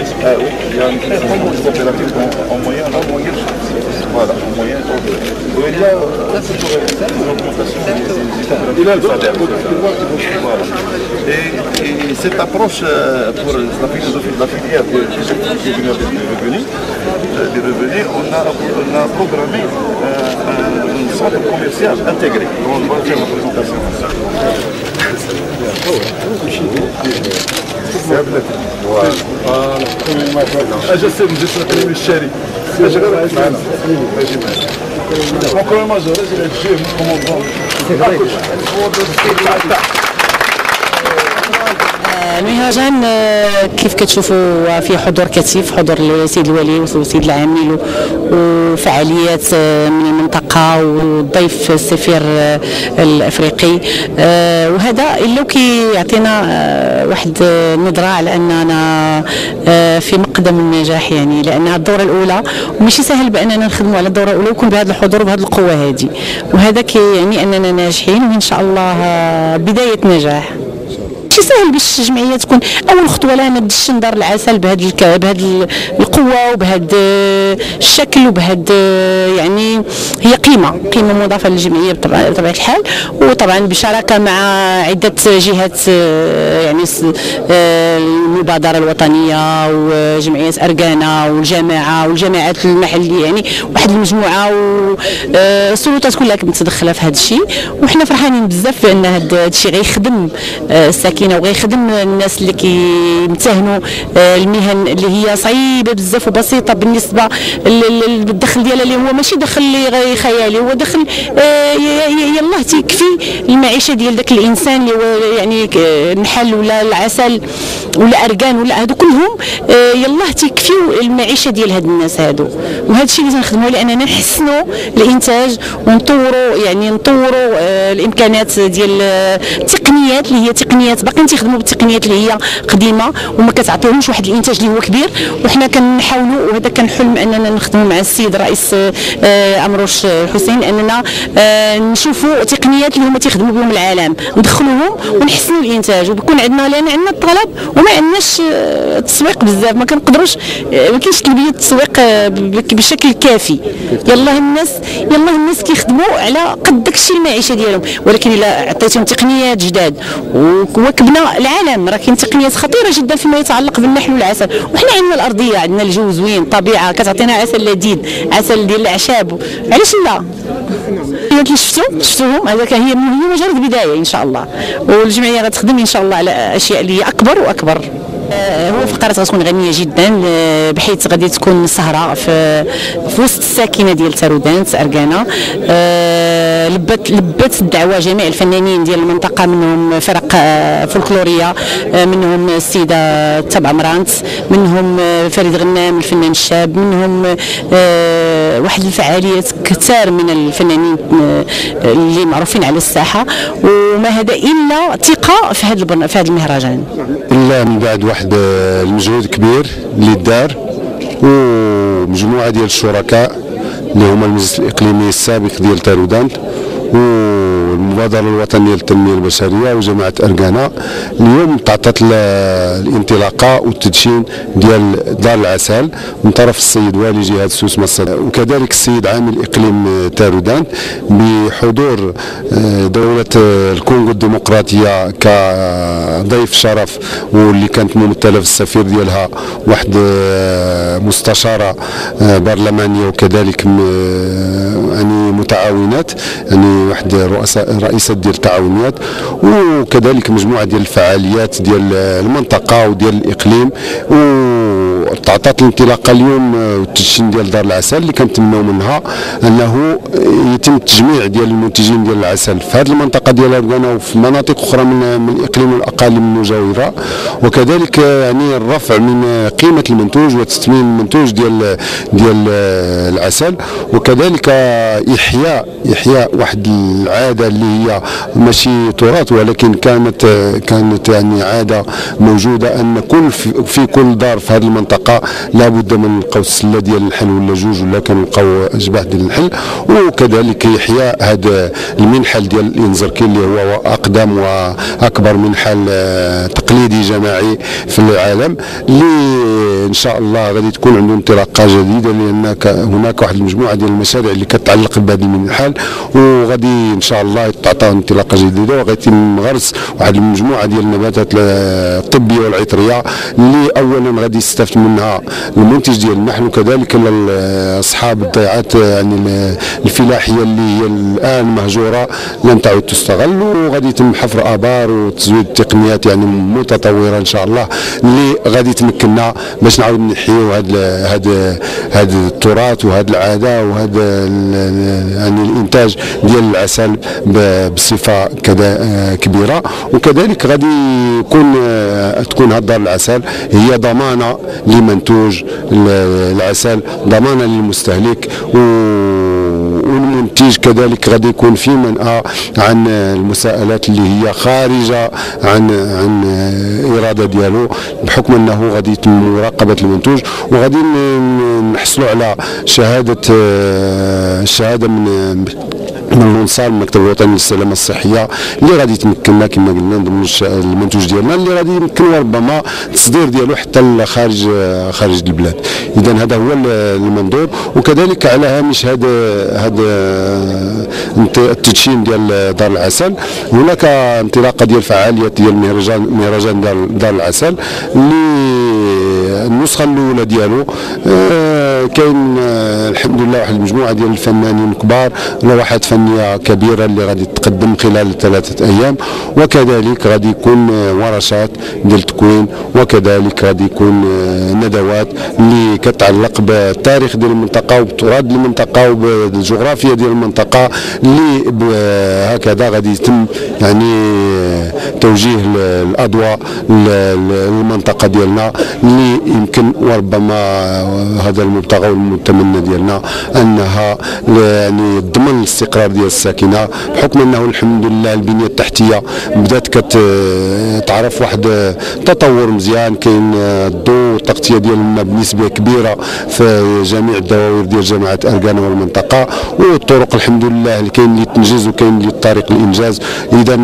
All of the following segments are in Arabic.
oui, il y a une coopérative en moyenne, voilà, en moyenne. Il y a une augmentation des voilà. Et cette approche pour la philosophie de la filière des revenus, on a programmé un centre commercial intégré. On va faire la présentation. اجا سيدي جيت نكلم الشاري اجا غير ماشي مكرونه ماجور اجا تجي كوموندون المهرجان كيف كتشوفوا في حضور كثيف، حضور السيد الولي والسيد العامل وفعاليات من المنطقه والضيف السفير الافريقي، وهذا اللي كيعطينا واحد النظره على اننا في مقدم النجاح، يعني لان الدوره الاولى وماشي سهل باننا نخدموا على الدوره الاولى ويكون بهذا الحضور وبهذه القوه هذه، وهذا كيعني اننا ناجحين وان شاء الله بدايه نجاح. ماشي سهل باش الجمعيه تكون اول خطوه لها تدش دار العسل بهذه القوه وبهذا الشكل وبهذا، يعني هي قيمه مضافه للجمعيه بطبيعه الحال، وطبعا بشراكه مع عده جهات، يعني المبادره الوطنيه وجمعيه اركانا والجماعه والجماعات المحليه، يعني واحد المجموعه والسلطات كلها متدخله في هذا الشيء، وحنا فرحانين بزاف بان هذا الشيء غيخدم الساكنه وغيخدم الناس اللي كيمتهنوا المهن اللي هي صعيبه بزاف وبسيطه بالنسبه للدخل ديالها، اللي هو ماشي دخل اللي خيالي، هو دخل يلاه تيكفي المعيشه ديال ذاك الانسان اللي هو يعني النحل ولا العسل ولا اركان ولا هادو كلهم يلاه تيكفيو المعيشه ديال هاد الناس هادو، وهذا الشيء اللي تنخدموا لاننا نحسنوا الانتاج ونطوروا الامكانات ديال التقنيات اللي هي تقنيات باقيين تيخدموا بالتقنيات اللي هي قديمه وما كتعطيهمش واحد الانتاج اللي هو كبير، وحنا كنحاولوا، وهذا كان حلم اننا نخدموا مع السيد الرئيس امروش حسين اننا نشوفوا تقنيات اللي هما تيخدموا بهم العالم ندخلوهم ونحسنوا الانتاج، وبكون عندنا عندنا الطلب وما عندناش التسويق بزاف، ما كنقدروش، ما كاينش تلبيه التسويق بشكل كافي، يلاه الناس كيخدموا على قد داكشي المعيشه ديالهم، ولكن الا عطيتهم تقنيات جداد وكبنا العالم، راه كاين تقنيات خطيره جدا فيما يتعلق بالنحل والعسل، وحنا عندنا الارضيه، عندنا الجو زوين، طبيعه كتعطينا عسل لذيذ، عسل ديال الاعشاب، علاش لا؟ اللي شفتوهم هذاك هي مجرد بدايه ان شاء الله، والجمعيه غتخدم ان شاء الله على اشياء اللي هي اكبر واكبر. هو فقرات غتكون غنيه جدا، بحيث غادي تكون سهره في وسط الساكنه ديال تارودانت اركانا، لبت الدعوه جميع الفنانين ديال المنطقه، منهم فرق فولكلوريه، منهم السيده تبع مرانت، منهم فريد غنام الفنان الشاب، منهم واحد الفعاليات كثار من الفنانين اللي معروفين على الساحه، وما هذا الا ثقه في هذا المهرجان. الا من بعد واحد المجهود كبير اللي دار ومجموعه ديال الشركاء اللي هما المجلس الاقليمي السابق ديال تارودانت والمبادره الوطنيه للتنميه البشريه وجماعه اركانا، اليوم تعطت الانطلاقه والتدشين ديال دار العسل من طرف السيد والي جهه سوس مصر، وكذلك السيد عامل اقليم تارودانت بحضور دوله الكونغو الديمقراطيه كضيف شرف، واللي كانت ممثله في السفير ديالها واحد مستشاره برلمانيه، وكذلك يعني متعاونات، يعني واحد رئيسة ديال التعاونيات، وكذلك مجموعه ديال الفعاليات ديال المنطقه وديال الاقليم، وتعطات الانطلاقه اليوم والتدشين ديال دار العسل اللي كنتمناو منها انه يتم التجميع ديال المنتجين ديال العسل في هذه المنطقه ديال اركانا وفي مناطق اخرى من الاقليم والاقاليم المجاوره، وكذلك يعني الرفع من قيمه المنتوج وتثمين المنتوج ديال العسل، وكذلك احياء واحد العاده اللي هي ماشي تراث ولكن كانت يعني عاده موجوده، ان في كل دار في هذه المنطقه لابد من نلقاو السله ديال النحل ولا جوج ولا كنلقاو اشباح ديال النحل، وكذلك احياء هذا المنحل ديال الانزركي اللي هو اقدم واكبر منحل تقليدي جماعي في العالم، اللي ان شاء الله غادي تكون عنده انطلاقه جديده، لان هناك واحد المجموعه ديال المشاريع اللي كتعلق بهذا المنحل، وغادي ان شاء الله تعطى انطلاقه جديده، وغيتم غرس واحد المجموعه ديال النباتات الطبيه والعطريه اللي اولا غادي يستفد منها المنتج ديال النحل، وكذلك اصحاب الضيعات يعني الفلاحيه اللي هي الان مهجوره لن تعود تستغل، وغادي يتم حفر ابار وتزويد تقنيات يعني متطوره ان شاء الله اللي غادي تمكننا باش نعاود نحيو هذا التراث وهذه العاده وهذا يعني الانتاج ديال العسل بصفه كذا كبيره. وكذلك غادي تكون هذه دار العسل هي ضمانه لمنتوج العسل، ضمانه للمستهلك، والمنتج كذلك غادي يكون في منأى عن المساءلات اللي هي خارجه عن الاراده ديالو، بحكم انه غادي يتم مراقبه المنتوج، وغادي نحصلوا على الشهاده من المنصال المكتب الوطني للسلامه الصحيه اللي غادي تمكننا كما قلنا ضمن المنتوج ديالنا اللي غادي يمكن ربما التصدير ديالو حتى خارج البلاد. اذا هذا هو المنظور. وكذلك على هامش هذا التدشين ديال دار العسل، هناك انطلاقه ديال فعاليات ديال مهرجان دار العسل اللي النسخه الاولى ديالو كاين الحمد لله واحد المجموعه ديال الفنانين كبار، لوحات فنيه كبيره اللي غادي تقدم خلال 3 أيام، وكذلك غادي يكون ورشات ديال التكوين، وكذلك غادي يكون ندوات اللي كتعلق بالتاريخ ديال المنطقه وبالتراث ديال المنطقه وبالجغرافيا ديال المنطقه، اللي هكذا غادي يتم يعني توجيه الاضواء للمنطقه ديالنا اللي يمكن وربما هذا المبتغى والمتمنى ديالنا انها يعني تضمن الاستقرار ديال الساكنه، بحكم انه الحمد لله البنيه التحتيه بدات كتعرف واحد تطور مزيان، كاين الضوء والتغطيه ديال الماء بنسبه كبيره في جميع الدواوير ديال جامعه اركان والمنطقه، والطرق الحمد لله اللي كاين اللي تنجز وكاين اللي طريق الانجاز. اذا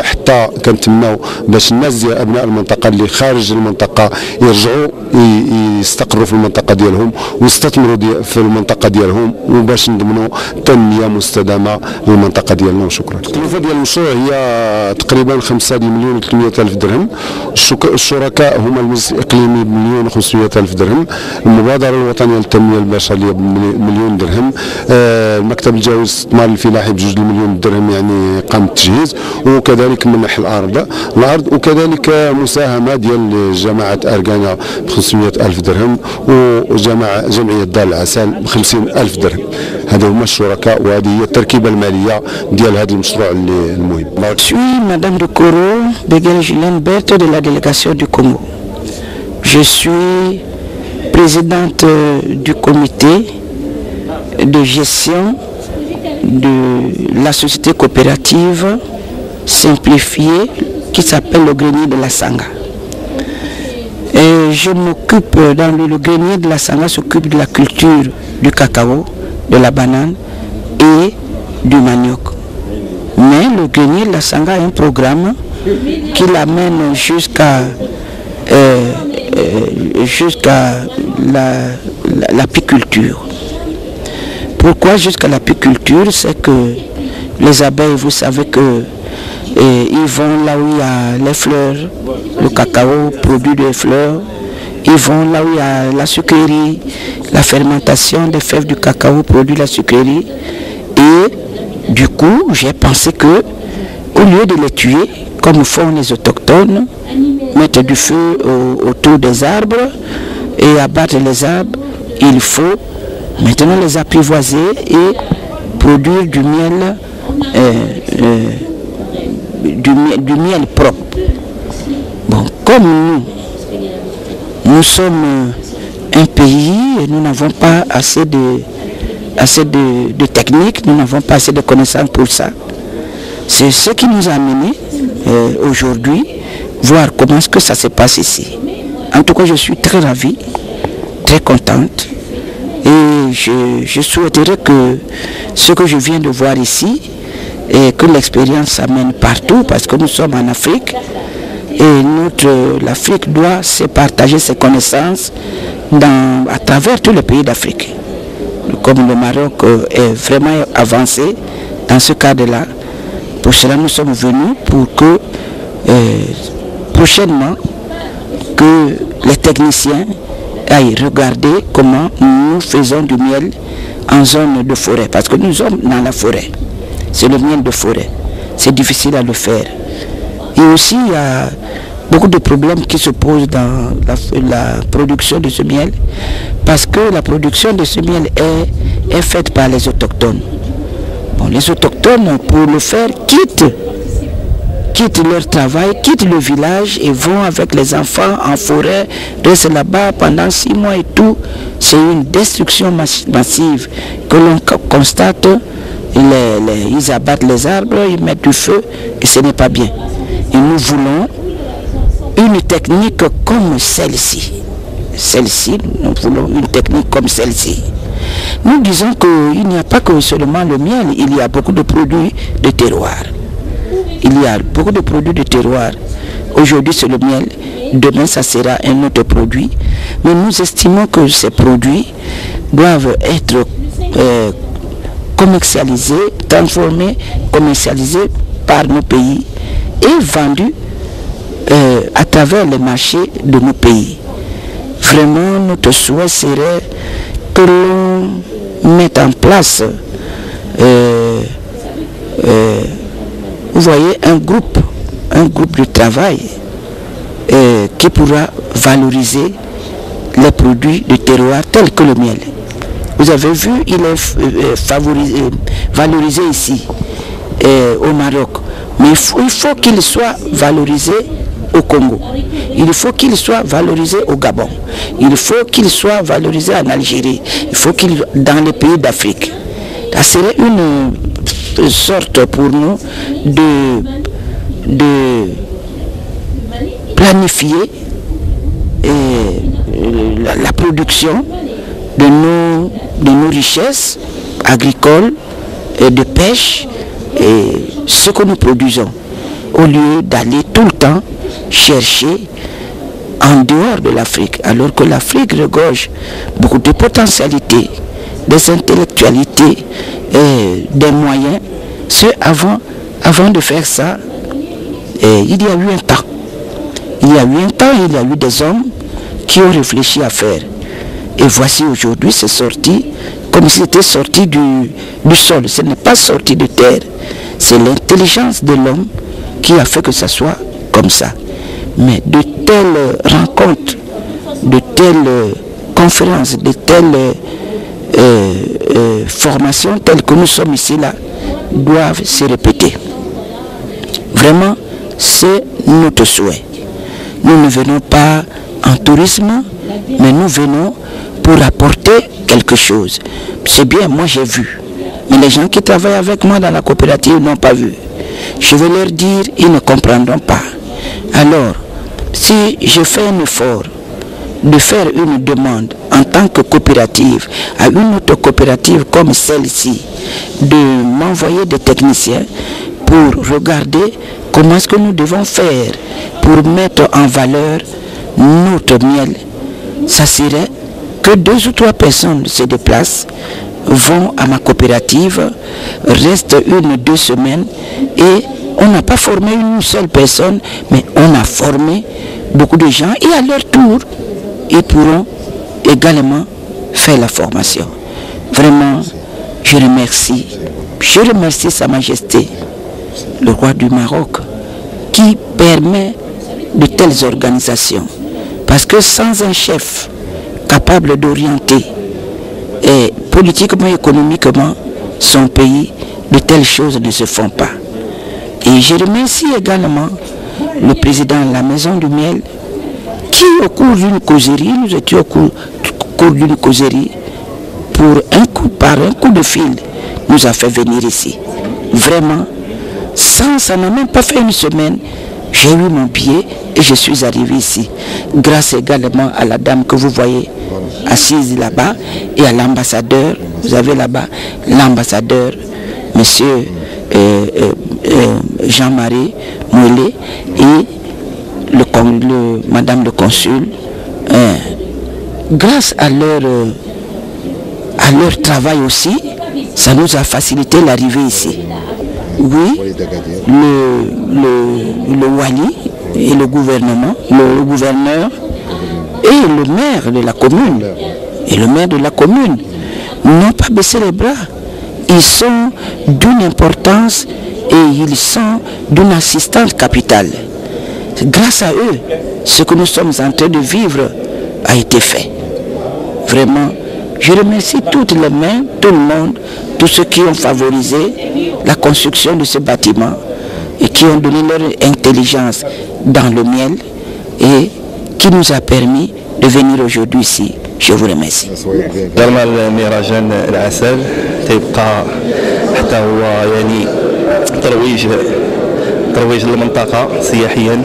حتى كنتمناو باش الناس ديال ابناء المنطقه اللي خارج المنطقه يرجعوا يستقروا في المنطقه ديالهم ويستثمروا في المنطقه ديالهم، وباش نضمنوا تنميه مستدامه للمنطقه ديالنا. وشكرا. التكلفه ديال المشروع هي تقريبا 5,300,000 درهم. الشركاء هما المجلس الاقليمي ب1,500,000 درهم، المبادره الوطنيه للتنميه البشريه ب1,000,000 درهم، المكتب الجوي للاستثمار الفلاحي ب2,000,000 درهم يعني قام بالتجهيز، وكذلك منح الارض، وكذلك مساهمه ديال جماعه اركان ب500,000 درهم، وجمعيه دار العسل ب50,000 درهم. هذا هما الشركاء، وهذه هي التركيبه الماليه ديال هذا المشروع المهم. Je suis Madame de Koro Begel-Julien Berthe de la délégation du Congo. Je suis présidente du comité de gestion de la société coopérative simplifiée qui s'appelle le grenier de la Sanga. Et je m'occupe, dans le grenier de la Sanga s'occupe de la culture du cacao, de la banane et du manioc. Mais le grenier de la Sanga a un programme qui l'amène jusqu'à l'apiculture. Pourquoi jusqu'à l'apiculture? C'est que les abeilles, vous savez que ils vont là où il y a les fleurs, le cacao produit des fleurs, ils vont là où il y a la sucrerie, la fermentation des fèves du cacao produit la sucrerie. Et du coup, j'ai pensé que au lieu de les tuer, comme font les autochtones, mettre du feu autour des arbres et abattre les arbres, il faut maintenant les apprivoiser et produire du miel, du miel propre. Bon, comme nous sommes un pays et nous n'avons pas assez de techniques, nous n'avons pas assez de connaissances pour ça. C'est ce qui nous a amené aujourd'hui, voir comment est-ce que ça se passe ici. En tout cas, je suis très ravie, très contente. Et je souhaiterais que ce que je viens de voir ici, et que l'expérience s'amène partout, parce que nous sommes en Afrique, Et l'Afrique doit se partager ses connaissances à travers tous les pays d'Afrique. Comme le Maroc est vraiment avancé dans ce cadre-là, pour cela nous sommes venus pour que prochainement que les techniciens aillent regarder comment nous faisons du miel en zone de forêt, parce que nous sommes dans la forêt, c'est le miel de forêt, c'est difficile à le faire. Et aussi il y a beaucoup de problèmes qui se posent dans la production de ce miel, parce que la production de ce miel est faite par les autochtones. Bon, les autochtones, pour le faire, quittent leur travail, quittent le village et vont avec les enfants en forêt, restent là-bas pendant 6 mois et tout. C'est une destruction massive que l'on constate. Ils abattent les arbres, ils mettent du feu et ce n'est pas bien. Et nous voulons une technique comme celle-ci. Nous voulons une technique comme celle-ci. Nous disons qu'il n'y a pas que seulement le miel, il y a beaucoup de produits de terroir. Il y a beaucoup de produits de terroir. Aujourd'hui c'est le miel, demain ça sera un autre produit. Mais nous estimons que ces produits doivent être commercialisés, transformés, commercialisés par nos pays et vendus à travers les marchés de nos pays. Vraiment, notre souhait serait que l'on mette en place vous voyez un groupe de travail qui pourra valoriser les produits de terroir tels que le miel. Vous avez vu, il est valorisé ici au Maroc, mais il faut qu'il soit valorisé au Congo, il faut qu'il soit valorisé au Gabon, il faut qu'il soit valorisé en Algérie, il faut qu'il dans les pays d'Afrique. Ça serait une sorte pour nous de planifier la production de nos richesses agricoles et de pêche et ce que nous produisons, au lieu d'aller tout le temps chercher en dehors de l'Afrique, alors que l'Afrique regorge beaucoup de potentialités, des intellectualités et des moyens. Avant de faire ça, il y a eu un temps. Il y a eu des hommes qui ont réfléchi à faire. Et voici aujourd'hui, c'est sorti comme si c'était sorti du sol. Ce n'est pas sorti de terre. C'est l'intelligence de l'homme qui a fait que ça soit comme ça. Mais de telles rencontres, de telles conférences, de telles formations telles que nous sommes ici là, doivent se répéter. Vraiment, c'est notre souhait. Nous ne venons pas en tourisme, mais nous venons pour apporter quelque chose. C'est bien, moi j'ai vu. Mais les gens qui travaillent avec moi dans la coopérative n'ont pas vu. Je vais leur dire, ils ne comprendront pas. Alors, si je fais un effort de faire une demande en tant que coopérative à une autre coopérative comme celle-ci, de m'envoyer des techniciens pour regarder comment est-ce que nous devons faire pour mettre en valeur notre miel, ça serait que 2 ou 3 personnes se déplacent, vont à ma coopérative, restent 1 ou 2 semaines et on n'a pas formé une seule personne, mais on a formé beaucoup de gens et à leur tour, ils pourront également faire la formation. Vraiment, je remercie Sa Majesté, le roi du Maroc, qui permet de telles organisations. Parce que sans un chef capable d'orienter et politiquement et économiquement son pays, de telles choses ne se font pas. Et je remercie également le président de la Maison du Miel, qui au cours d'une causerie, nous étions au cours d'une causerie, par un coup de fil, nous a fait venir ici. Vraiment, ça n'a même pas fait 1 semaine, j'ai eu mon billet et je suis arrivé ici. Grâce également à la dame que vous voyez assise là-bas et à l'ambassadeur, vous avez là-bas l'ambassadeur, monsieur Jean-Marie Moulet, et Madame le consul, grâce à leur travail aussi, ça nous a facilité l'arrivée ici. Oui, le Wali et le gouvernement, le gouverneur et le maire de la commune, n'ont pas baissé les bras. Ils sont d'une importance et ils sont d'une assistance capitale. Grâce à eux, ce que nous sommes en train de vivre a été fait. Vraiment, je remercie toutes les mains, tout le monde, tous ceux qui ont favorisé la construction de ce bâtiment et qui ont donné leur intelligence dans le miel et qui nous a permis de venir aujourd'hui ici. Je vous remercie. درنا المهرجان العسل تيبقى حتى هو يعني ترويج للمنطقة سياحيا.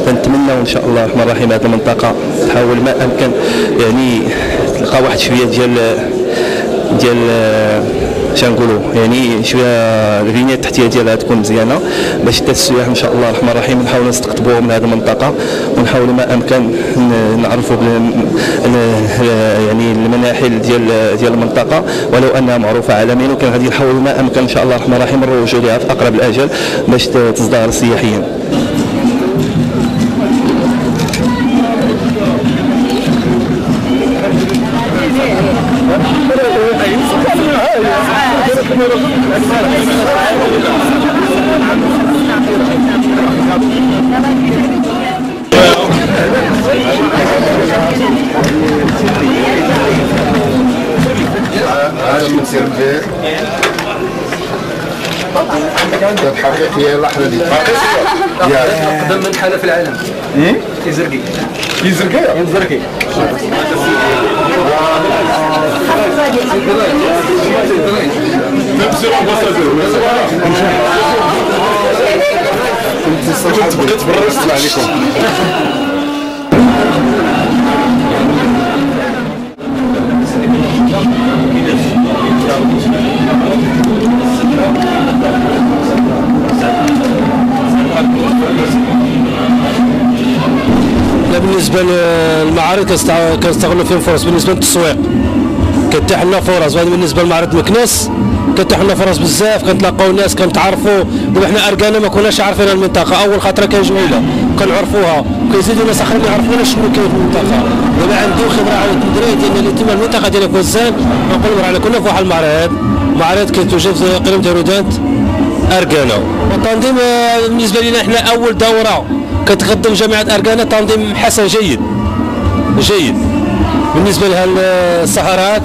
فنتمنى ان شاء الله الرحمن الرحيم هذه المنطقة تحاول ما امكن يعني تلقى واحد شوية ديال شنقولوا يعني شويه البنيه التحتيه ديالها تكون مزيانه باش حتى السياح ان شاء الله الرحمن الرحيم نحاولوا نستقطبوهم من هذه المنطقه ونحاولوا ما امكن نعرفوا يعني المناحل ديال المنطقه ولو انها معروفه عالميا، وكان غادي نحاولوا ما امكن ان شاء الله الرحمن الرحيم نروجوا لها في اقرب الاجل باش تزدهر سياحيا. هذا المسير البيت الحقيقية اللحظة دي أقدم من حالة في العالم يزرقي بغيت برست عليكم. بالنسبه للمعارض كنستغلوا فيهم فرص. بالنسبه للتسويق كتتيح لنا فرص، وهذا بالنسبه لمعرض مكناس كتتيح لنا فرص بزاف، كنتلاقاو الناس كنتعرفوا. دابا حنا اركانا ما كناش عارفين المنطقه، اول خطره كان جميله كنعرفوها وكيزيدوا ناس اخرين يعرفونا شنو كاين في المنطقه. دابا عندهم خبره على التدريب ديال الاتمام المنطقه ديال كوزان. نقول على كنا في واحد المعرض كيتوجد في اقليم تيرودانت اركانا. والتنظيم بالنسبه لنا حنا اول دوره كتقدم جامعه اركانا تنظيم حسن جيد. بالنسبه لها السهرات،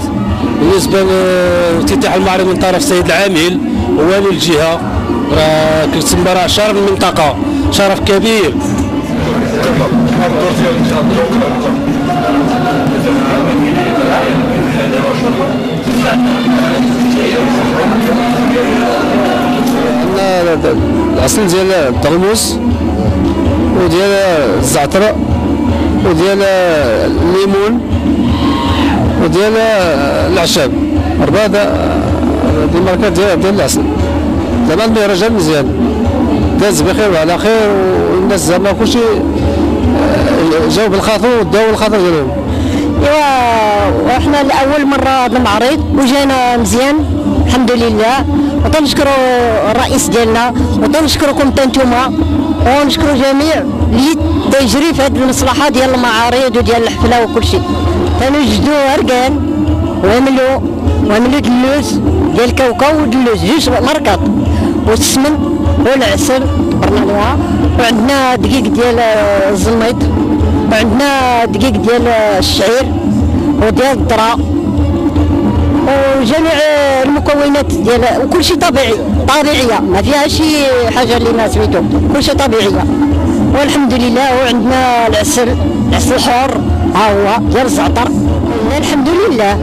بالنسبه لافتتاح المعرض من طرف السيد العامل ووالي الجهه، راه كتسمى راه شرف المنطقه، شرف كبير. عندنا العسل ديال الطرموس وديال الزعتر وديال الليمون وديال العشاب، 4 دي ماركات ديال العسل. دابا المهرجان مزيان داز بخير وعلى خير، والناس زعما كلشي جاو بالخاطر وداو الخاطر ديالهم. ايوا وحنا لاول مره هذا المعرض وجانا مزيان الحمد لله، وتنشكروا الرئيس ديالنا وتنشكركم نتوما ونشكروا جميع اللي تيجري في هذه المصلحه ديال المعارض وديال الحفله وكل شيء. تنوجدوا اركان وعملوا دلوز ديال الكاوكاو ودلوز 2 ماركات والسمن والعسل برنا لها، وعندنا دقيق ديال الزلميط، وعندنا دقيق ديال الشعير وديال الذره وجميع المكونات ديال وكل شيء طبيعيه، ما فيها شي حاجه اللي ما سميتو، كل شيء طبيعيه والحمد لله. وعندنا العسل الحر ها هو ديال الزعتر. الحمد لله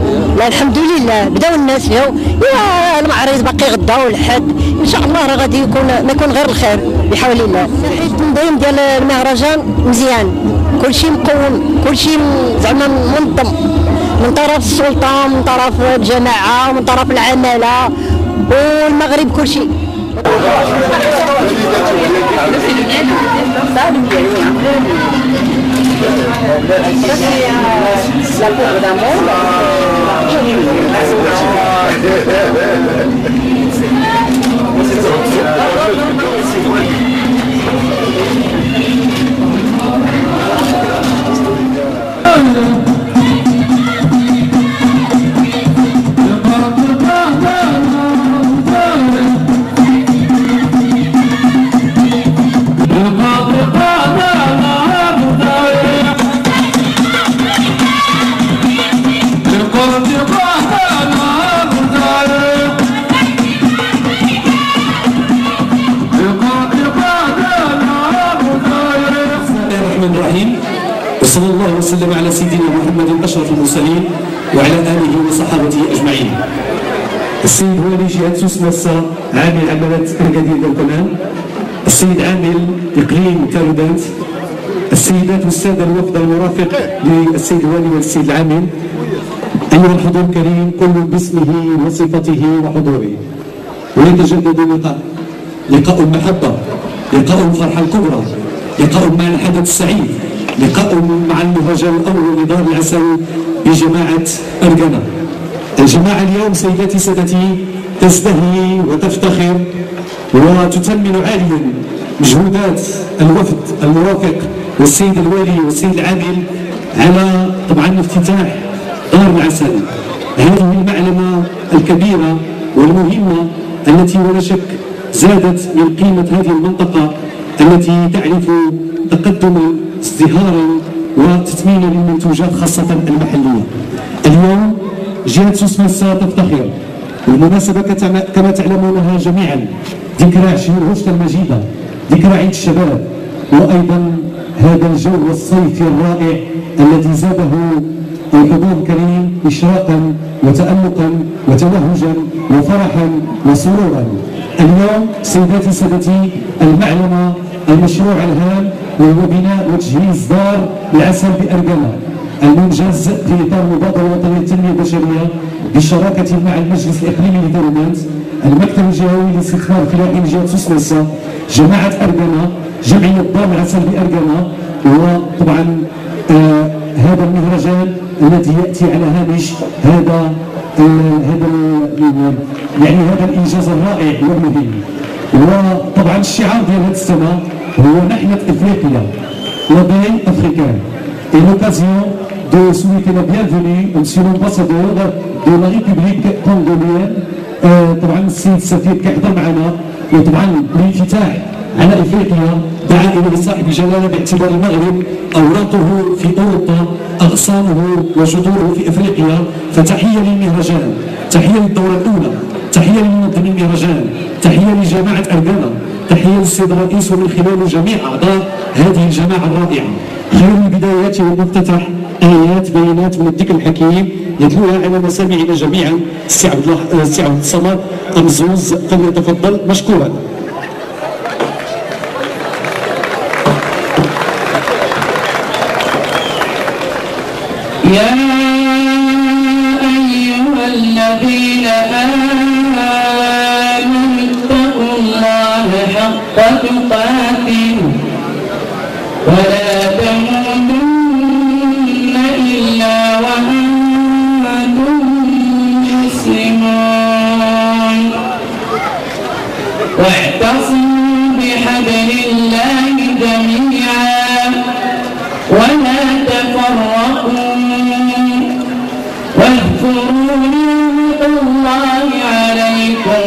الحمد لله بداو الناس فيه. يا المعرض باقي غدا والحد ان شاء الله راه غادي يكون غير الخير بحول الله. التنظيم ديال المهرجان مزيان، كلشي مقوم، كلشي زعما منظم من طرف السلطه، من طرف الجماعه، من طرف العماله والمغرب، كلشي وصلى الله وسلم على سيدنا محمد أشرف المرسلين وعلى آله وصحابته أجمعين. السيد والي جهة سوس مسا عامل عمالة أكادير الكمان، السيد عامل إقليم تارودانت، السيدات والسادة الوفد المرافق للسيد الوالي والسيد العامل، أيها الحضور الكريم كل باسمه وصفته وحضوره. ويتجدد لقاء المحبة، لقاء الفرحة الكبرى، لقاء مع الحدث السعيد، لقاء مع المهرجان الأول لدار العسل بجماعة أرقنة. الجماعة اليوم سيداتي سادتي تزدهي وتفتخر وتثمن عاليا مجهودات الوفد المرافق والسيد الوالي والسيد العامل على طبعا افتتاح دار العسل، هذه المعلمة الكبيرة والمهمة التي ولا شك زادت من قيمة هذه المنطقة التي تعرف تقدما ازدهارا وتثمينا للمنتوجات خاصة المحلية. اليوم جهة سوس مسا تفتخر، والمناسبة كما تعلمونها جميعا ذكرى شهور هشت المجيدة، ذكرى عيد الشباب، وأيضا هذا الجو الصيفي الرائع الذي زاده الحضور الكريم إشراقا وتألقا وتوهجا وفرحا وسرورا. اليوم سيداتي سادتي المعلمة المشروع الهام وهو بناء وتجهيز دار العسل بأرقنة، المنجز في إطار المبادرة الوطنية للتنمية البشرية بالشراكة مع المجلس الإقليمي لدارودانت، المكتب الجهوي للاستثمار الفلاحي لجهة سوس مسا، جماعة أرقنة، جمعية دار العسل بأرقنة، وطبعا هذا المهرجان الذي يأتي على هامش هذا الإنجاز الرائع والمهم. وطبعا الشعار ديال هذه السنة هو نحن إفريقيا، لابين أفريكان. Et l'occasion de souhaiter la bienvenue au monsieur l'ambassadeur de la République congolienne. طبعا السيد السفير كيحضر معنا، وطبعا الانفتاح على افريقيا دعا اليه صاحب الجلاله باعتبار المغرب اوراقه في اوروبا، اغصانه وجذوره في افريقيا. فتحيه للمهرجان، تحيه للدوره الاولى، تحيه لمنظمي المهرجان، تحيه لجماعه أرقنة، تحيه للسيد الرئيس ومن خلاله جميع اعضاء هذه الجماعه الرائعه. خير البدايات والمفتتح آيات بينات من الذكر الحكيم يتلوها على مسامعنا جميعا السي عبد الصمد أمزوز، فليتفضل مشكورا. يا أيها الذين آمنوا اتقوا الله حق تقاته ولا تموتن إلا وأنتم مسلمون، واعتصموا بحبل الله جميعا ولا تفرقوا، واذكروا نعمة الله عليكم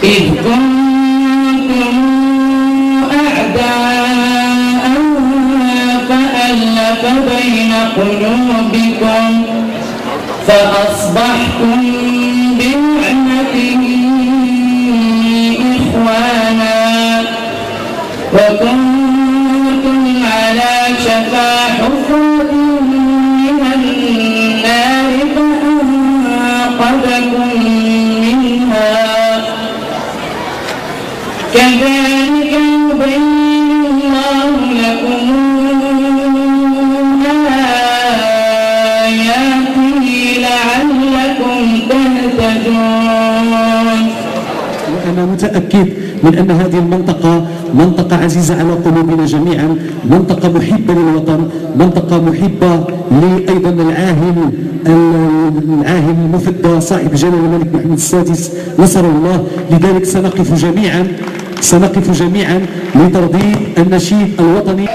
إذ كنتم أعداء فألف بين قلوبكم فأصبحتم بنعمته إخوانا، وكنتم على شفا حفرة من النار فأنقذكم منها. كذلك يبين الله لكم يخرجون. وأنا متأكد من أن هذه المنطقة منطقة عزيزة على قلوبنا جميعا، منطقة محبة للوطن، منطقة محبة أيضا العاهل المفدى صاحب جلالة الملك محمد السادس نصر الله. لذلك سنقف جميعا لترديد النشيد الوطني.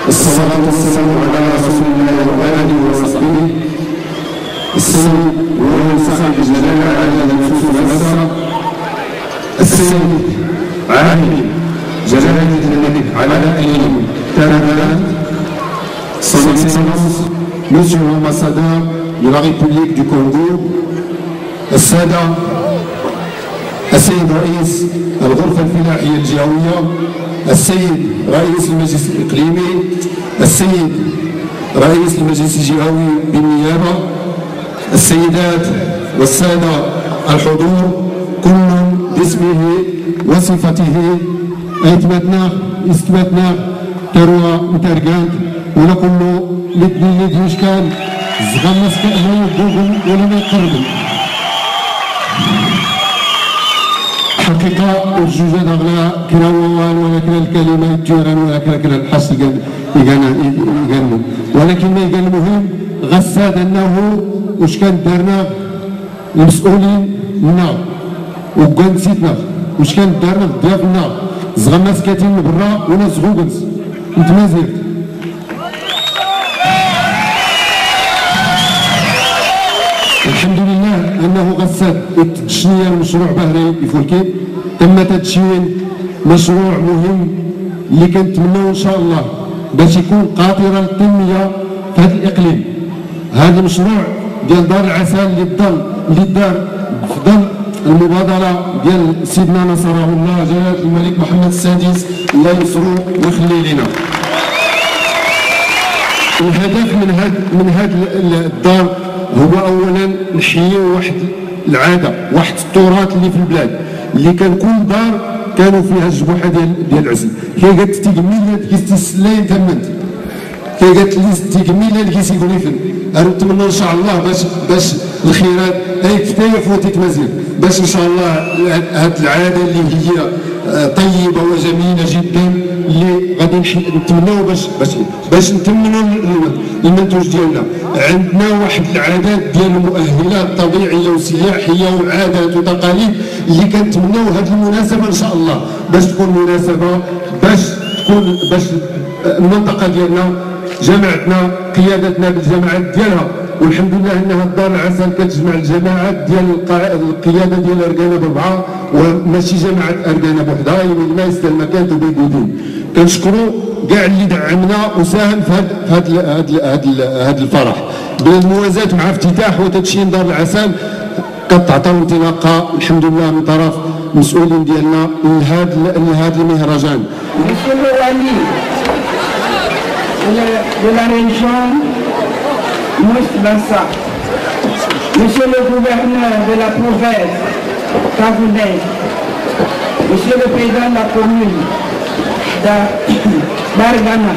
الصلاة والسلام على رسول الله وآله وصحبه السيد وهو صاحب الجلالة على النفوس والأسرى السيد عالم جلالة الملك علاء Taravane, son Excellence, Monsieur l'ambassadeur de la République du Congo, السادة السيد رئيس الغرفة الفلاحية الجهوية، السيد رئيس المجلس الإقليمي، السيد رئيس المجلس الجهوي بالنيابة، السيدات والسادة الحضور، كل باسمه وصفته، اثبتنا تروى مترقان ونقول له لدي مشكال زغمس كأنه يدوغن ولا ما يقربن. حقيقة الجوجة دغلا كنا ووال ولا كنا الكلمة الجيران ولا كنا الحس يقالوا، ولكن ما يقال المهم غساد أنه واش كان دارنا المسؤولين منا وكان نسيتنا واش كان دارنا ضيافنا زغمس كاتين من برا ولا زغوبنس انت ما زيرت. الحمد لله انه غساد تشنيا المشروع بهري يفولكي تم تدشين مشروع مهم اللي كنتمناو ان شاء الله باش يكون قاطره للتنميه في هذا الاقليم. هذا المشروع ديال دار العسل اللي دار في ظل المبادره ديال سيدنا نصره الله جلاله الملك محمد السادس الله ينصرو ويخلي لنا. الهدف من هذا الدار هو اولا نحييو واحد العاده، واحد التراث اللي في البلاد، اللي كان كل دار كانوا فيها الجبوحه ديال العسل. كي قالت تيكميله كيستسلاين تمنت، كي قالت لي تيكميله كيسيكونيفن. نتمنى ان شاء الله باش الخيرات هاي كفايه فوتيت مزيان، باش ان شاء الله هاد العاده اللي هي طيبه وجميله جدا اللي غادي نتمناو باش نتمنوا المنتوج ديالنا. عندنا واحد العادات ديال المؤهلات الطبيعيه والسياحيه وعادات وتقاليد اللي كنتمناو هذه المناسبه ان شاء الله باش تكون مناسبه، باش المنطقه ديالنا جماعتنا قيادتنا بالجماعات ديالها، والحمد لله انها دار العسل كتجمع الجماعات ديال القياده ديال اركانه باربعه وماشي جماعه اركانه بوحدها، الناس ديال المكان وبيقودين. كنشكروا كاع اللي دعمنا وساهم في هذا الفرح بالموازاه مع افتتاح وتدشين دار العسل. كتعطيو انطلاقه الحمد لله من طرف المسؤولين ديالنا لهذا المهرجان. de la région Mouss-Bassa, Monsieur le gouverneur de la province Camerounais, Monsieur le président de la commune d'Argana,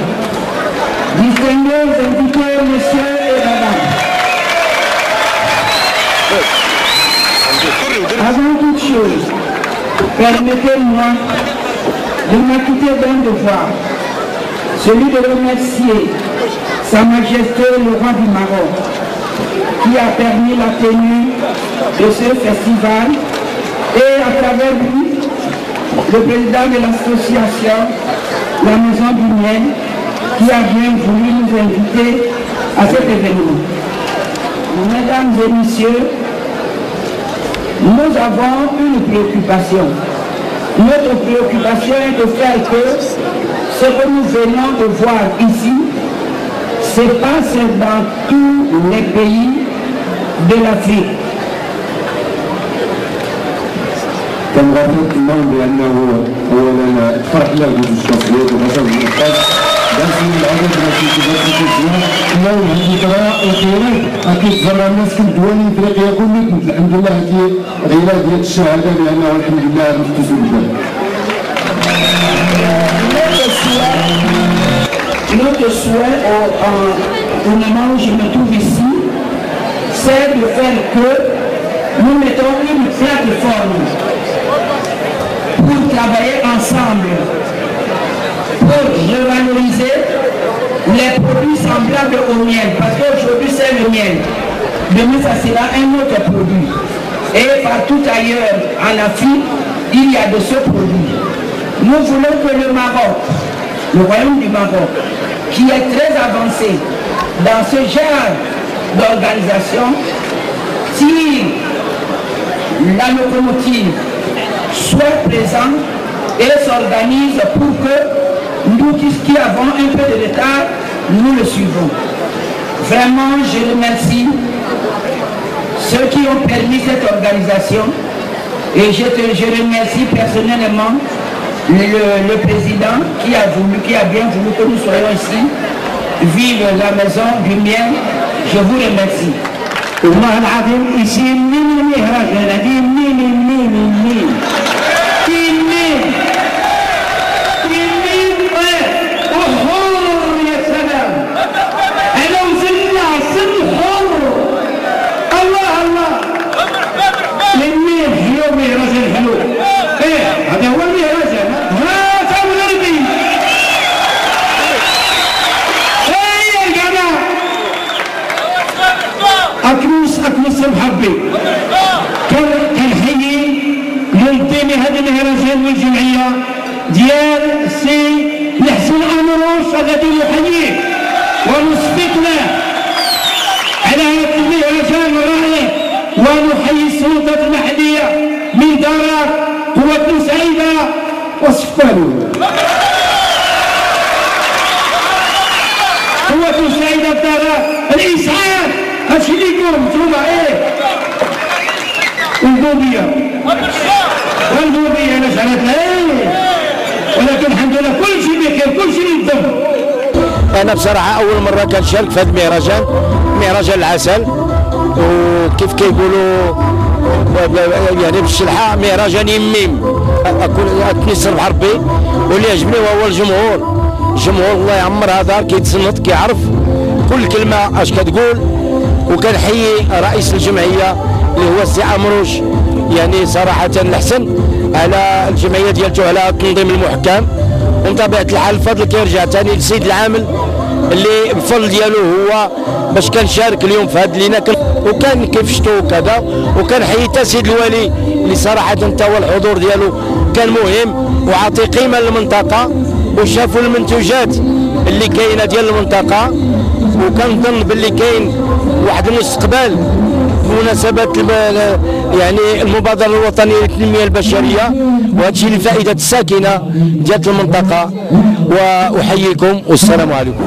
distingués invités, Monsieur et Madame. Avant toute chose, permettez-moi de m'acquitter d'un devoir, celui de remercier Sa Majesté le roi du Maroc, qui a permis la tenue de ce festival, et à travers lui, le président de l'association La Maison du Miel, qui a bien voulu nous inviter à cet événement. Mesdames et messieurs, nous avons une préoccupation. Notre préoccupation est de faire que ce que nous venons de voir ici se passe dans tous les pays de l'Afrique. كنغادر كلهم بانه اولا فرح له بجوج الشخصيات وغزل الاشخاص داخل العدد من الكتابات التسجيليه اليوم هذه الذكرى الخيريه اكيد زرع الناس في الدول الافريقيه كلها مثل الحمد لله هذه غيره ديال الشهاده بانه الحمد لله مختص بالبال. Notre souhait au moment où je me trouve ici, c'est de faire que nous mettons une plateforme pour travailler ensemble, pour revaloriser les produits semblables au miel, parce qu'aujourd'hui c'est le miel, demain ça sera un autre produit. Et partout ailleurs en Afrique, il y a de ce produit. Nous voulons que le Maroc, le royaume du Maroc, qui est très avancé dans ce genre d'organisation, tire la locomotive, soit présent et s'organise pour que nous qui avons un peu de retard, nous le suivons. Vraiment, je remercie ceux qui ont permis cette organisation et je remercie personnellement le président qui a bien voulu que nous soyons ici. Vive la maison du miel, je vous remercie. والله العظيم يشيل من المهرجان هذه منين وحور يا سلام انا وزلنا سن حر الله منين حلو مهرجان حلو هذا هو المهرجان هذا هو الغربي يا جماعه أكنس محبي كنحيي ينتمي هذا المهرجان والجمعية ديال السي الحسن أمروش الذي نحييه ونصفق له على هذا المهرجان الرائع ونحيي السلطة المحلية من دارات قوة سعيدة وصفقاله قوة سعيدة دارات الإسعاف هادشي اللي يقول نتوما والذوبية انا زعلت ولكن الحمد لله كل شيء بخير كل شيء ينضم. انا بصراحه اول مره كنشارك في هذا المهرجان، مهرجان العسل، وكيف كيقولوا يعني بالشلحه مهرجان يميم اتنسر بحربي. واللي عجبني هو الجمهور الله يعمرها دار كيتصنت كيعرف كل كلمه اش كتقول. وكنحيي رئيس الجمعيه اللي هو السي عمروش، يعني صراحه الحسن على الجمعيه ديال جهلاء التنظيم المحكم. ومن طبيعه الحال الفضل كيرجع ثاني للسيد العامل اللي الفضل ديالو هو باش كنشارك اليوم في هذا اللينا، وكان كيف شفتوا وكذا. وكنحيي حتى السيد الوالي اللي صراحه انت هو الحضور ديالو كان مهم وعطي قيمه للمنطقه، وشافوا المنتوجات اللي كاينه ديال المنطقه. وكنظن باللي كاين واحد المستقبل بمناسبه يعني المبادره الوطنيه للتنميه البشريه، وهذا الشيء لفائده الساكنه ديال المنطقه. واحييكم والسلام عليكم.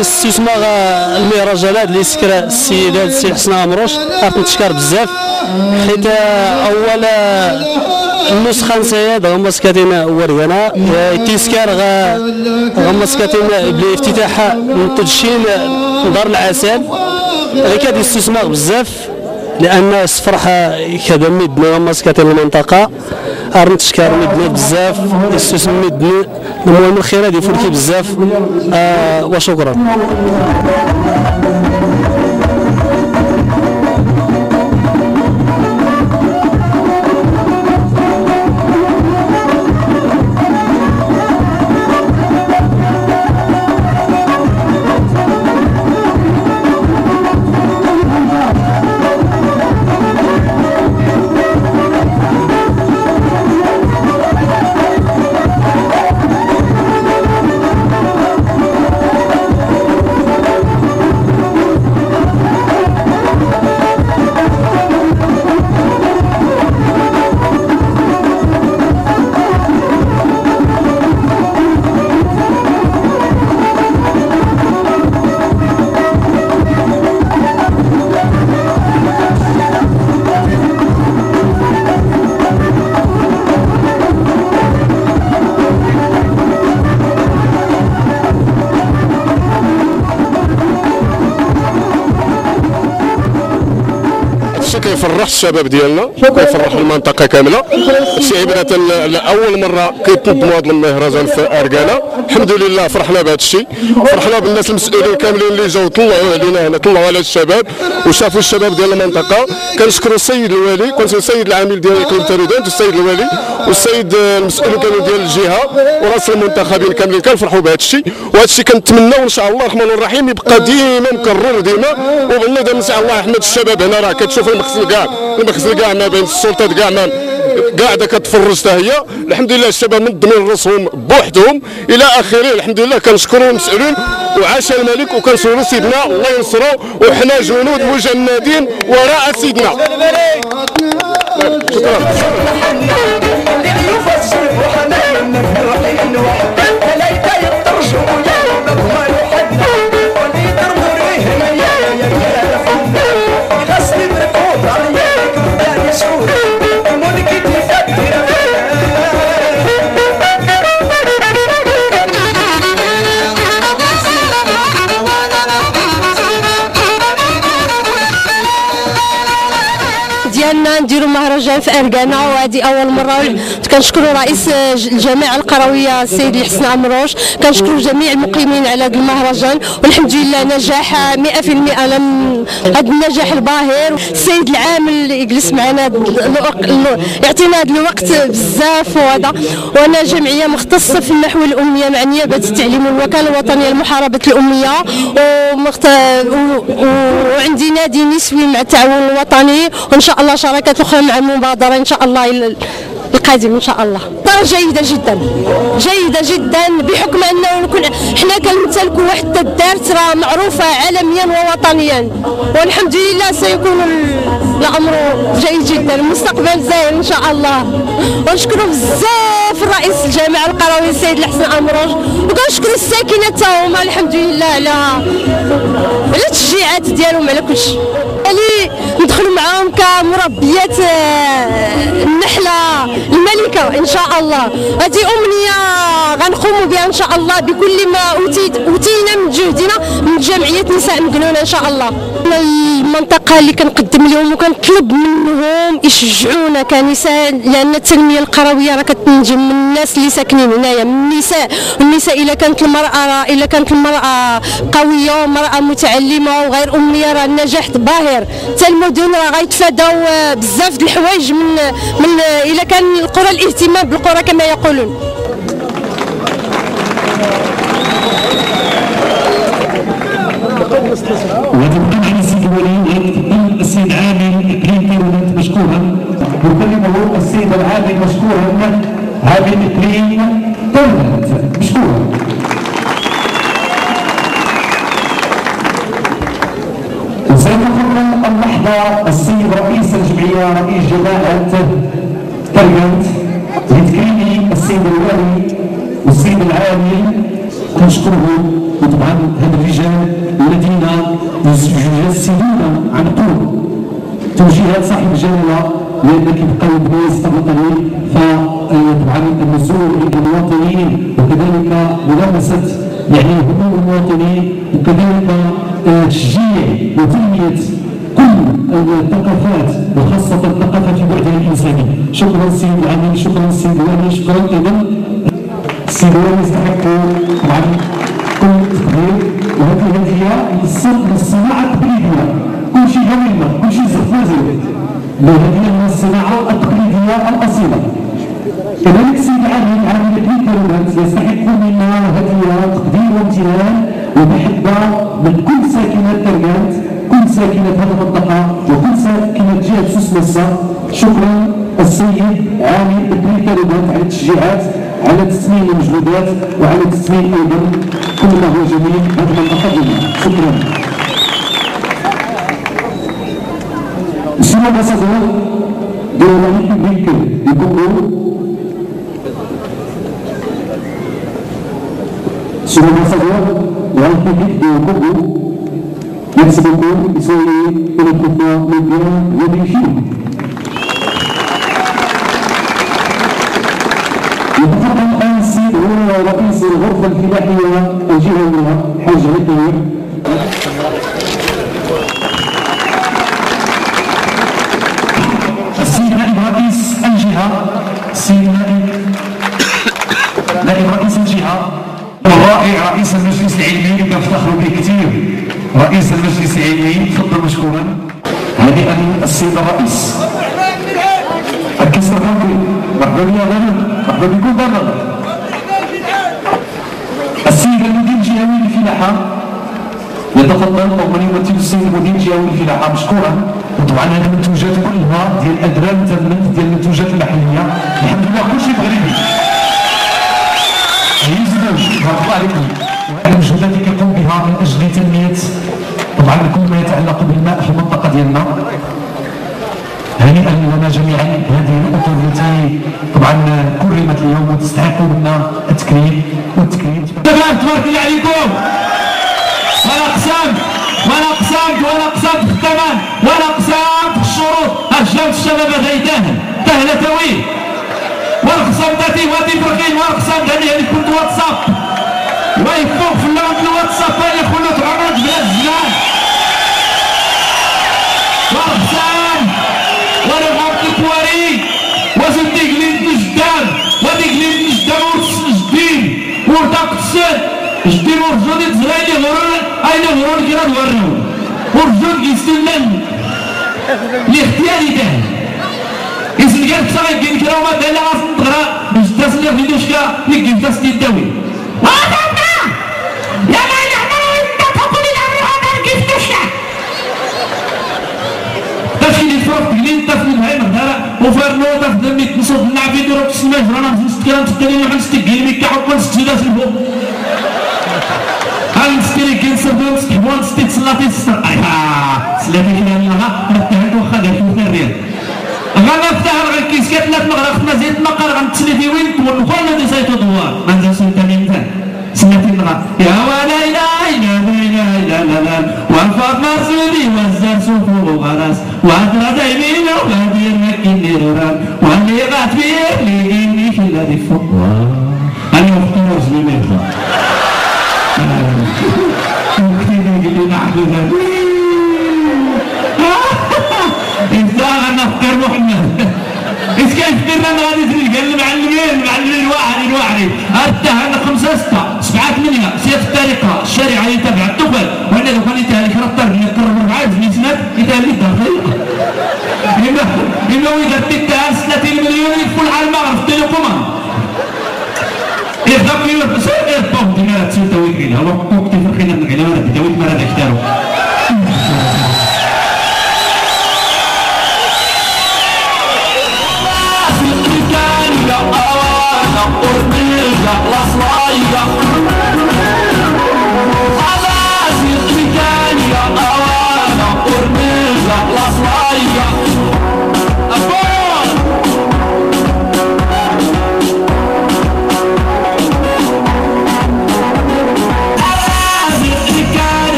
استثمار المهرجانات اللي سكر السي حسن عمروش كنتشكر بزاف حيت اول النسخه نسيت غمسكاتنا ورغنا تيسكار غمسكاتنا بالافتتاح تدشين دار العسل غير كاد استثمار بزاف لان الصفرحه كذا مدنا غمسكاتنا المنطقه نتشكر مدنا بزاف استثمار مدنا المهم الخيرات يفركي بزاف وشكرا. كيفرح الشباب ديالنا كيفرح المنطقه كامله. شي عبره لاول مره كيتنظموا هذا المهرجان في اركانا. الحمد لله فرحنا بهذا الشيء، فرحنا بالناس المسؤولين كاملين اللي جاوا طلعوا علينا هنا، طلعوا على الشباب وشافوا الشباب ديال المنطقه. كنشكروا السيد الوالي، كنشكروا السيد العامل ديال اقليم تارودانت والسيد الوالي والسيد المسؤول كامل ديال الجهه وراس المنتخبين كاملين كنفرحوا بهذا الشيء. وهذا الشيء كنتمناو ان شاء الله الرحمن الرحيم يبقى ديما مكرر ديما. وبغينا دابا ان شاء الله احمد الشباب هنا راه كتشوفوا المخزن كاع ما بين السلطات كاع قاعده كتفرج حتى هي. الحمد لله الشباب منظمين راسهم بوحدهم الى اخره. الحمد لله كنشكروا المسؤولين وعاش الملك وكنشكروا سيدنا الله ينصروا وحنا جنود مجندين وراء سيدنا. شكرا. ديالنا نديروا مهرجان في اركانا وهذه اول مره. كنشكروا رئيس الجامعه القرويه السيد الحسن عمروش، كنشكروا جميع المقيمين على هذا المهرجان والحمد لله نجاح 100%. هذا النجاح الباهر. السيد العامل يجلس معنا يعطينا هذا الوقت بزاف وهذا. وانا جمعيه مختصه في النحو الاميه مع نيابه التعليم والوكاله الوطنيه لمحاربه الاميه وعندي نادي نسوي مع التعاون الوطني وان شاء الله شراكات اخرى مع المبادره ان شاء الله القادم ان شاء الله. طرح جيده جدا جيده جدا بحكم انه نكون حنا كنمتلكوا واحد الدارت راه معروفه عالميا ووطنيا والحمد لله سيكون الامر جيد جدا. المستقبل زاهر ان شاء الله. ونشكروا بزاف الرئيس الجامعه القرويه السيد الحسن عمروش وكنشكروا الساكنه تا هما الحمد لله على التشجيعات ديالهم على كل شيء. اللي ندخلوا معاهم كمربيات النحله الملكه ان شاء الله. هذه امنيه غنقوموا بها ان شاء الله بكل ما اوتينا من جهدنا من جمعيه نساء مجنونه ان شاء الله. المنطقه اللي كنقدم لهم وكنطلب منهم يشجعونا كنساء لان التنميه القرويه راه كتنجم من الناس اللي ساكنين هنايا من النساء. الا كانت المراه قويه ومراه متعلمه وغير امنيه راه النجاح باهر. حتى المدن راه غيتفاداو بزاف د الحوايج من الا كان القرى الاهتمام بالقرى كما يقولون. وتقدم السيد الولي السيد عامل اقليم تارودانت مشكورا. يكلمه السيد العامل مشكورا عامل اقليم تارودانت مشكورا. سيتفضل اللحظة السيد رئيس الجمعية رئيس جماعة تارودانت لتكريم السيد الوالي والسيد العامل. كنشكره وطبعا هذا الرجال الجلاله لان كيبقاو الناس الوطني فطبعا النزول عند المواطنين وكذلك ملامسه يعني هموم المواطنين وكذلك تشجيع وتنميه كل الثقافات وخاصه الثقافه في بعدها الانساني. شكرا سيد العميد، شكرا سيد الوالي، شكرا ايضا السيد الوالي يستحق طبعا كل التقدير. وهذه الهديه للصناعه التقليديه، كل شيء جميل، كل شيء زفازل، الهديه من الصناعه التقليديه الاصيله. كذلك السيد العميد عامل الكلمات يستحق منا هديه تقدير وامتنان ومحبه من كل ساكنه تركات، كل ساكنه هذه المنطقه وكل ساكنه جهه سوس مسا. شكرا السيد عامل الكلمات على التشجيعات، على تسمين المجهودات وعلى تسمين ايضا كل ما هو جميل هذه المنطقه ديالنا. شكرا. Monsieur l'ambassadeur de la République du Congo, Monsieur l'ambassadeur de la République du Congo, merci beaucoup et soyez une autre fois le bienvenu. يتقدم الآن السيد هو رئيس الغرفة الفلاحية الجهوية حاج عطية. السيد نائب رئيس الجهة، السيد نائب رئيس الجهة والرائع رئيس المجلس العلمي اللي كنفتخروا به كثير، رئيس المجلس العلمي تفضل مشكورا. هنيئا السيد الرئيس. الكسر الرملي مرحبا بيا غالب، مرحبا بكم برا. السيد المدير الجهوي للفلاحة يتفضل ومن يمثل السيد المدير الجهوي للفلاحة مشكورا. وطبعا هذه المنتوجات كلها ديال الادران تمت ديال المنتوجات المحليه، الحمد لله كلشي مغربي. هي زوج بارك الله عليكم. وهذه المجهودات اللي كيقوم بها من اجل تنميه طبعا كل ما يتعلق بالماء في المنطقه ديالنا. هنيئا لنا جميعا هذه الاطر التي طبعا كرمت اليوم وتستحق منا التكريم والتكريم. تبارك الله عليكم. ولا قسمت ولا قسمت ولا قسمت في الثمن ولا قسمت في الشروط. هجمت الشباب هذا يتاهل تهلا توي والقسم تاتي وادي فرقين والقسم هذه اللي كنت واتساب ويفوق في اللون الواتساب اللي خلوت عمرك بلا الزمان والقسم وانا غابت الكواري وزد قليل نجدان ودي قليل نجدان ورسجدين ورداك تسد جدين ورجود يتزرعي غرور اين غرور كيرا دورنو ورجود يستلن الاختياري ده يسن قال بصغير كين كرا وما دالا غاس نتغرا باش تاسلي في دوشكا نكي في تاسلي الداوي واتانا يا ما يعملوا انت تقول الامر هذا كيف دوشكا تاشي لي فوق قليل تاسلي بهاي مهدارة وفرنو تفضل ميت نصوص النعبي ديرو تسمى جرانا مزنست كلام تتكلم عن ستقيل ميكا عقل ستجداس الفوق هل نستري كنسر دون ستحبون ستيت سلاتي ستر سلاتي هنا لها نتهد وخدها في الريال غانا فتحر غير كيس كتلات مغرق مزيد مقر غنتسلي في وين تقول نقول دي سيتو دوار ما نزلش نتامين ثان سلاتي نغا يا ولا اله الا الله لا لا لا وانفاق مرسولي وزر سوفو وغراس وادرا دايمين وغادير مكين نيران واني غات بيه ليني في الذي فوق انا مختار رجلي ميخا انسان انا افكر محمد ايش كان يفكرنا انا غادي قال المعلمين الواعري اتهم 5 6 7 8 سياسه الطريقه الشريعه اللي تبع الطفل وانا لو كان يتهلك رطر اللي قرب 4 سنين يتهلك داخل اما اذا تدار 30 مليون يدخل على المغرب في التليكوم يخدم لي الحسين يطوف ديما تسير تويت بينا هو وقت فرقنا من العلامات تويت مرة اختاروا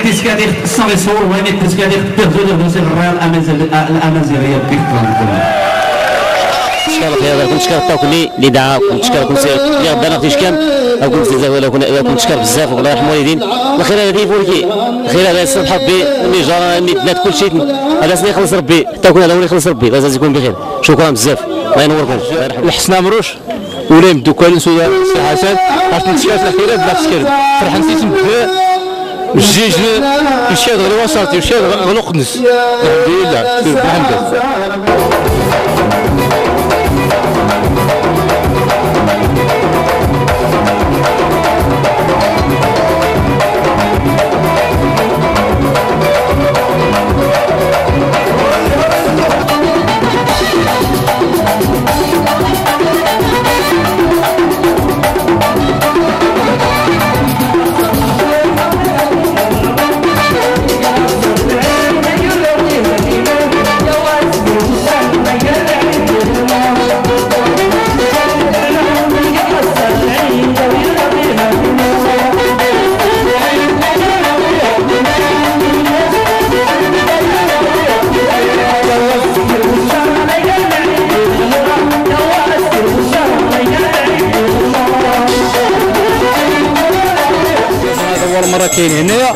تيسكادي الصغير صور وين تيسكادي تهدو دوسي الريال الامازيغيه شكرا خير كنت شكر التوكلي اللي دعا كنت شكر كنت اللي غدا ناخذ شكام كنت كنت شكر بزاف الله يرحم الوالدين الخير هذه فولكي الخير هذا الصبح ربي اللي جرى اللي كل شيء هذا سني يخلص ربي التوكل هذا هو اللي يخلص ربي لازم يكون بخير شكرا بزاف الله ينوركم الحسنى مروش ولا يمدو كوالين سودا سي حسن عرفت نتشكر في الاخيرات بلا تشكر فرحان نسيت نبدا الجيج يشاد غير وصلتي يشاد غير نقنس الحمد لله الحمد لله مرة كاين هنايا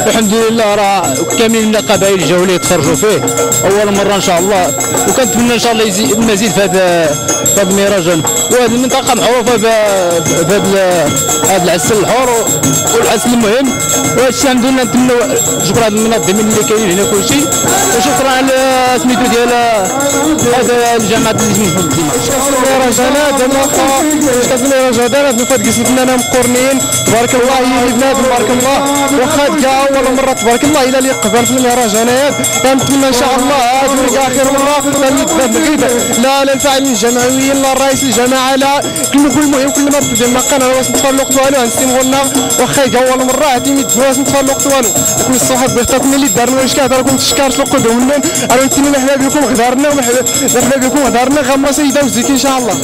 الحمد لله راه كاملين قبائل الجولة يتخرجوا فيه اول مرة ان شاء الله وكنتمنى ان شاء الله يزيد المزيد في هذا المهرجان وهذه المنطقة معروفة بهذا العسل الحور والعسل المهم وهذا الشيء الحمد لله نتمنى شكرا للمنظمين اللي كاينين هنا كل شيء وشكرا على سميتو ديال هذا الجامعة اللي المهرجانات المهرجانات نفاد قسمتنا انا مقرنين تبارك الله هي البنات تبارك الله واخا كاع اول مره تبارك الله الى اللي قبل في المهرجانات كنتمنى ان شاء الله تبارك اخر مره اللي تبان بعيد لا الفاعلين الجمعويين لا الرئيس الجماعه لا كل المهم كل ما تبدا ما قناه واش نطفى الوقت والو نستمروا لنا واخا كاع اول مره اعتمد واش نطفى الوقت والو كل الصحاب بيعطيكم اللي دارنا واش كاع راكم تشكرت القدوم منهم انا نتمنى مرحبا بكم غدارنا ومرحبا بكم غدارنا غما سيده وزيك ان شاء الله